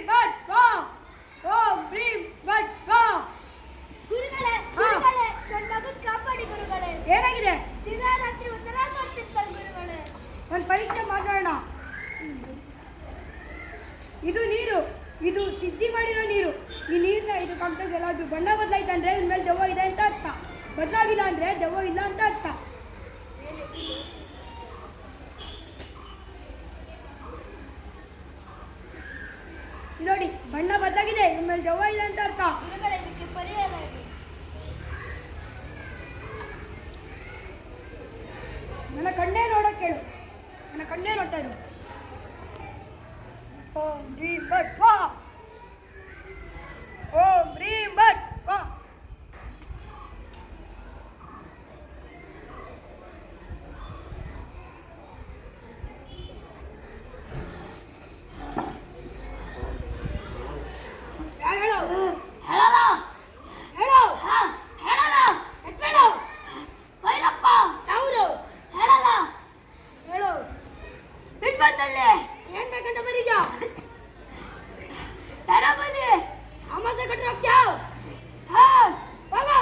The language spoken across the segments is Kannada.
But ಸ್ವಾ Om ಭ್ರೀಂ but ಸ್ವಾ. ಗುರುಗಳೇ ನನ್ನ ಮಗನ ಕಾಪಾಡಿ ಗುರುಗಳೇ. ಏನಾಗಿದೆ? ದಿನರಾತ್ರಿ ಒಂಥರ ಮಾಡ್ತಿರ್ತಾನೆ ಗುರುಗಳೇ. ಒಂದು ಪರೀಕ್ಷೆ ಮಾಡೋಣ. ಇದು ನೀರು, ಇದು ಸಿದ್ಧಿ ಮಾಡಿರೋ ನೀರು. ಈ ನೀರಿನ ಇದು ಕಂಪ್ಲೇಂಟ್ ಎಲ್ಲಾದ್ರೂ ಬಣ್ಣ ಬದಲಾಯ್ತು ಅಂದರೆ ಇನ್ಮೇಲೆ ದೆವ್ವ ಇದೆ ಅಂತ ಅರ್ಥ. ಬದಲಾಗಿಲ್ಲ ಅಂದರೆ ದೆವ್ವ ಇಲ್ಲ ಅಂತ ಅರ್ಥ. ನೋಡಿ, ಬಣ್ಣ ಬದಲಾಗಿದೆ, ಇನ್ಮೇಲೆ ದೆವ್ವ ಇಲ್ಲ ಅಂತ ಅರ್ಥ. ಗುರುಗಳೇ ಇದಕ್ಕೆ ಪರಿಹಾರ ಇದೆ. ನನ್ನ ಕಣ್ಣೇ ನೋಡೋಕೆ ಹೇಳು. ನನ್ನ ಕಣ್ಣೇ ನೋಡ್ತಾ ಇರು. ಓಂ ಭ್ರೀಂ ಬಟ್ ಸ್ವಾಹ. ಓಂ ಭ್ರೀಂ ಬಟ್ ಸ್ವಾಹ. ಏನ್ ಬೇಕಂತ ಬರೀಜ ಬನ್ನಿ ಅಮಾಸೆ ಕಟ್ರೆ ಹೋಗ್ತಾವ್. ಹೋಗೋ.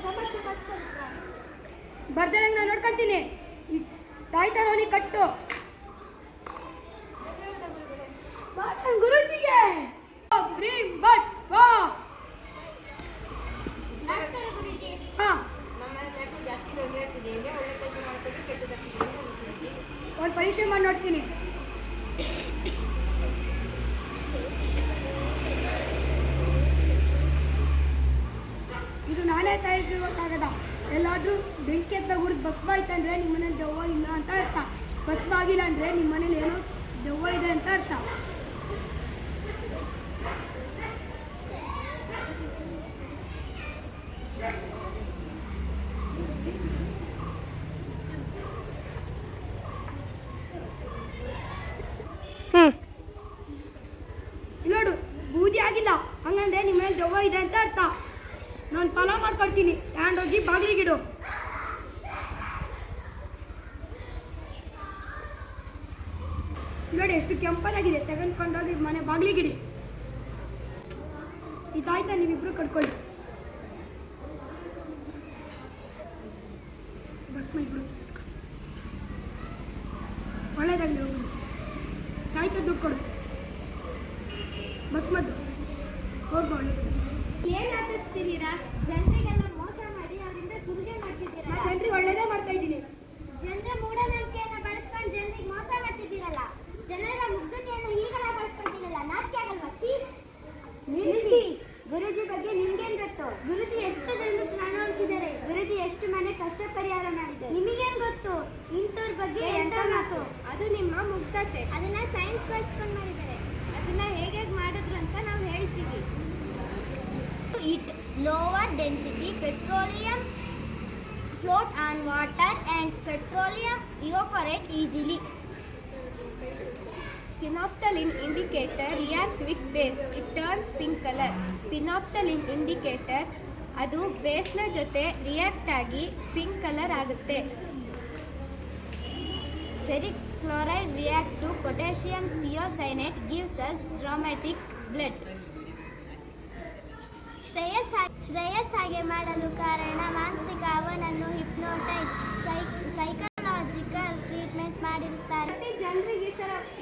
ಸಮಸ್ಯೆ ಬರ್ತಾರೆ ನಾನು ನೋಡ್ಕೊಂತೀನಿ. ಈ ತಾಯ್ತಾನ ಅವನಿಗೆ ಕಟ್ಟು. ಗುರುಜಿಗೆ ಭ್ರೀಂ ಬಟ್ ಸ್ವಾಹ. ನಮಸ್ಕಾರ ಗುರುಜಿ. ಒಂದು ಪರೀಕ್ಷೆ ಮಾಡಿ ನೋಡ್ತೀನಿ. ಇದು ನಾನೇ ತಯಾರಿಸಿರುವ ಕಾಗದ. ಎಲ್ಲಾದರೂ ಬೆಂಕಿ ಅಂತ ಗುರುತು ಭಸ್ಮ ಆಯ್ತಂದ್ರೆ ನಿಮ್ಮ ಮನೇಲಿ ದೆವ್ವ ಇಲ್ಲ ಅಂತ ಅರ್ಥ. ಭಸ್ಮ ಆಗಿಲ್ಲ ಅಂದರೆ ನಿಮ್ಮ ಮನೇಲಿ ಏನೋ ದೆವ್ವ ಇದೆ ಅಂತ ಅರ್ಥ. ನೋಡು, ಬೂದಿ ಆಗಿಲ್ಲ, ಹಂಗಂದ್ರೆ ನಿಮ್ಮ ಮೇಲೆ ದೆವ್ವ ಇದೆ ಅಂತ ಅರ್ಥ. ನಾನು ಫಲ ಮಾಡ್ಕೊಡ್ತೀನಿ. ತಗೊಂಡೋಗಿ ಬಾಗಿಲಿಗಿಡು. ನೋಡಿ ಎಷ್ಟು ಕೆಂಪನಾಗಿದೆ. ತೆಗೆದುಕೊಂಡೋಗಿ ಮನೆ ಬಾಗಿಲಿಗಿಡಿ. ಇದಾಯ್ತಾ? ನೀವಿಬ್ರು ಕಟ್ಕೊಳ್ಳಿ. ಭಸ್ಮ ಇಬ್ರು ಒಳ್ಳೇದಾಗಲಿ. ಹೋಗಿ ತಾಯ್ತ ದುಡ್ಡು ಕೊಡು. ಭಸ್ಮದ್ದು ಹೋಗ. ಒಳ್ಳೇದು. ಏನ್ ಆಚರಿಸ್ತಿದ್ದೀರಾ? ಜನರಿಗೆಲ್ಲ ಮೋಸ ಮಾಡಿ ಅವರಿಂದ ಸುಲಿಗೆ ಮಾಡ್ತಿದ್ದೀರಾ. ನಾನು ಜನರಿಗೆ ಒಳ್ಳೇದೇ ಮಾಡ್ತಾ ಇದ್ದೀನಿ. ಜನರ ಮೂಢನಂಬಿಕೆಯನ್ನು ಬಳಸ್ಕೊಂಡು ಜನರಿಗೆ ಮೋಸ ಮಾಡ್ತಿದ್ದೀರಲ್ಲ. ಜನರ ಮುಗ್ಧತೆಯನ್ನು ಹೀಗೆಲ್ಲ ಬಳಸ್ಕೊಳ್ತಿರಲ್ಲ. ನಾಚಿಕೆ ಆಗಲ್ವಾ? ನಿಲ್ಲಿಸಿ. ಗುರುಜಿ ಬಗ್ಗೆ ನಿಮ್ಗೇನ್ ಗೊತ್ತು? ಗುರುಜಿ ಎಷ್ಟು ಜನರು ಪ್ರಾಣ ಉಳಿಸಿದ್ದಾರೆ. ಗುರುಜಿ ಎಷ್ಟು ಮನೆ ಕಷ್ಟ ಪರಿಹಾರ ಮಾಡಿದ್ದಾರೆ. ನಿಮಗೇನ್ ಗೊತ್ತು? ಇಂಥವ್ರ ಬಗ್ಗೆ ಎಂತ ಮಾತು? ಅದು ನಿಮ್ಮ ಮುಗ್ಧತೆ. ಅದನ್ನ ಸೈನ್ಸ್ ಬಳಸ್ಕೊಂಡು ಮಾಡಿದ್ದಾರೆ. ಅದನ್ನ ಹೇಗೆ ಮಾಡಿದ್ರು ಅಂತ ನಾವು ಹೇಳ್ತೀವಿ. It lower density petroleum float on water and petroleum evaporate easily. Phenolphthalein indicator react with base. It turns pink color. Phenolphthalein indicator ಅದು ಬೇಸ್ನ ಜೊತೆ ರಿಯಾಕ್ಟ್ ಆಗಿ ಪಿಂಕ್ ಕಲರ್ ಆಗುತ್ತೆ. Ferric chloride react to potassium thiocyanate gives us dramatic blood. Shreyas ಹಾಗೆ ಮಾಡಲು ಕಾರಣ ಮಾಂತ್ರಿಕ ಅವನನ್ನು ಹಿಪ್ನೋಟೈಸ್ ಸೈಕಾಲಜಿಕಲ್ ಟ್ರೀಟ್ಮೆಂಟ್ ಮಾಡಿರುತ್ತಾರೆ. ಜನರಿಗೆ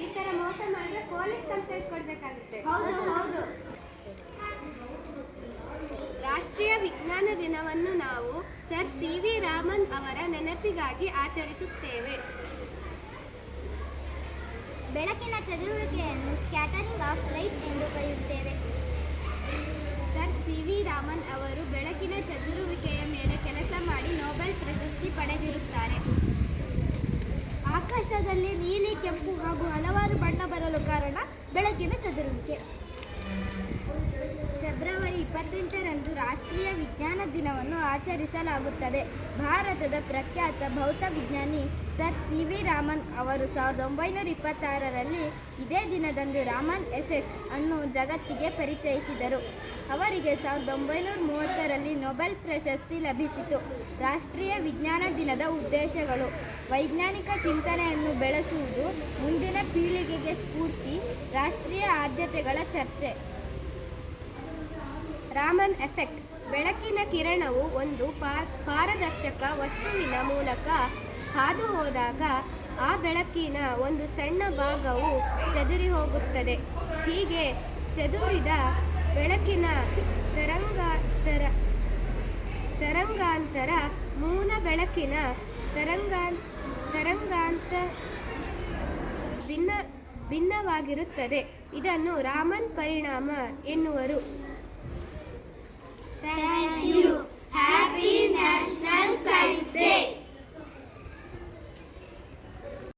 ಈ ತರ ಮೋಸ ಮಾಡಿದ್ರೆ ಪೊಲೀಸ್ ಕಂಪ್ಲೇಂಟ್ ಕೊಡಬೇಕಾಗುತ್ತೆ. ಹೌದು. ರಾಷ್ಟ್ರೀಯ ವಿಜ್ಞಾನ ದಿನವನ್ನು ನಾವು ಸರ್ ಸಿ.ವಿ. ರಾಮನ್ ಅವರ ನೆನಪಿಗಾಗಿ ಆಚರಿಸುತ್ತೇವೆ. ಬೆಳಕಿನ ಚದುರುವಿಕೆಯನ್ನು ಸ್ಕ್ಯಾಟರಿಂಗ್ ಆಫ್ ಲೈಟ್ ಎಂದು ಕರೆಯುತ್ತೇವೆ. Sir CV. ರಾಮನ್ ಅವರು ಬೆಳಕಿನ ಚದುರುವಿಕೆಯ ಮೇಲೆ ಕೆಲಸ ಮಾಡಿ ನೊಬೆಲ್ ಪ್ರಶಸ್ತಿ ಪಡೆದಿರುತ್ತಾರೆ. ಆಕಾಶದಲ್ಲಿ ನೀಲಿ, ಕೆಂಪು ಹಾಗೂ ಹಲವಾರು ಬಣ್ಣ ಬರಲು ಕಾರಣ ಬೆಳಕಿನ ಚದುರುವಿಕೆ. ಫೆಬ್ರವರಿ 28ರಂದು ರಾಷ್ಟ್ರೀಯ ವಿಜ್ಞಾನ ದಿನವನ್ನು ಆಚರಿಸಲಾಗುತ್ತದೆ. ಭಾರತದ ಪ್ರಖ್ಯಾತ ಭೌತವಿಜ್ಞಾನಿ ಸರ್ CV ರಾಮನ್ ಅವರು 1926ರಲ್ಲಿ ಇದೇ ದಿನದಂದು ರಾಮನ್ ಎಫೆಕ್ಟ್ ಅನ್ನು ಜಗತ್ತಿಗೆ ಪರಿಚಯಿಸಿದರು. ಅವರಿಗೆ 1930ರಲ್ಲಿ ನೊಬೆಲ್ ಪ್ರಶಸ್ತಿ ಲಭಿಸಿತು. ರಾಷ್ಟ್ರೀಯ ವಿಜ್ಞಾನ ದಿನದ ಉದ್ದೇಶಗಳು: ವೈಜ್ಞಾನಿಕ ಚಿಂತನೆಯನ್ನು ಬೆಳೆಸುವುದು, ಮುಂದಿನ ಪೀಳಿಗೆಗೆ ಸ್ಫೂರ್ತಿ, ರಾಷ್ಟ್ರೀಯ ಆದ್ಯತೆಗಳ ಚರ್ಚೆ. ರಾಮನ್ ಎಫೆಕ್ಟ್: ಬೆಳಕಿನ ಕಿರಣವು ಒಂದು ಪಾರದರ್ಶಕ ವಸ್ತುವಿನ ಮೂಲಕ ಹಾದು ಹೋದಾಗ ಆ ಬೆಳಕಿನ ಒಂದು ಸಣ್ಣ ಭಾಗವು ಚದುರಿ ಹೋಗುತ್ತದೆ. ಹೀಗೆ ಚದುರಿದ ಬೆಳಕಿನ ತರಂಗಾಂತರ ಮೂಲ ಬೆಳಕಿನ ತರಂಗಾಂತರ ಭಿನ್ನವಾಗಿರುತ್ತದೆ. ಇದನ್ನು ರಾಮನ್ ಪರಿಣಾಮ ಎನ್ನುವರು. Thank you. Happy National Science Day.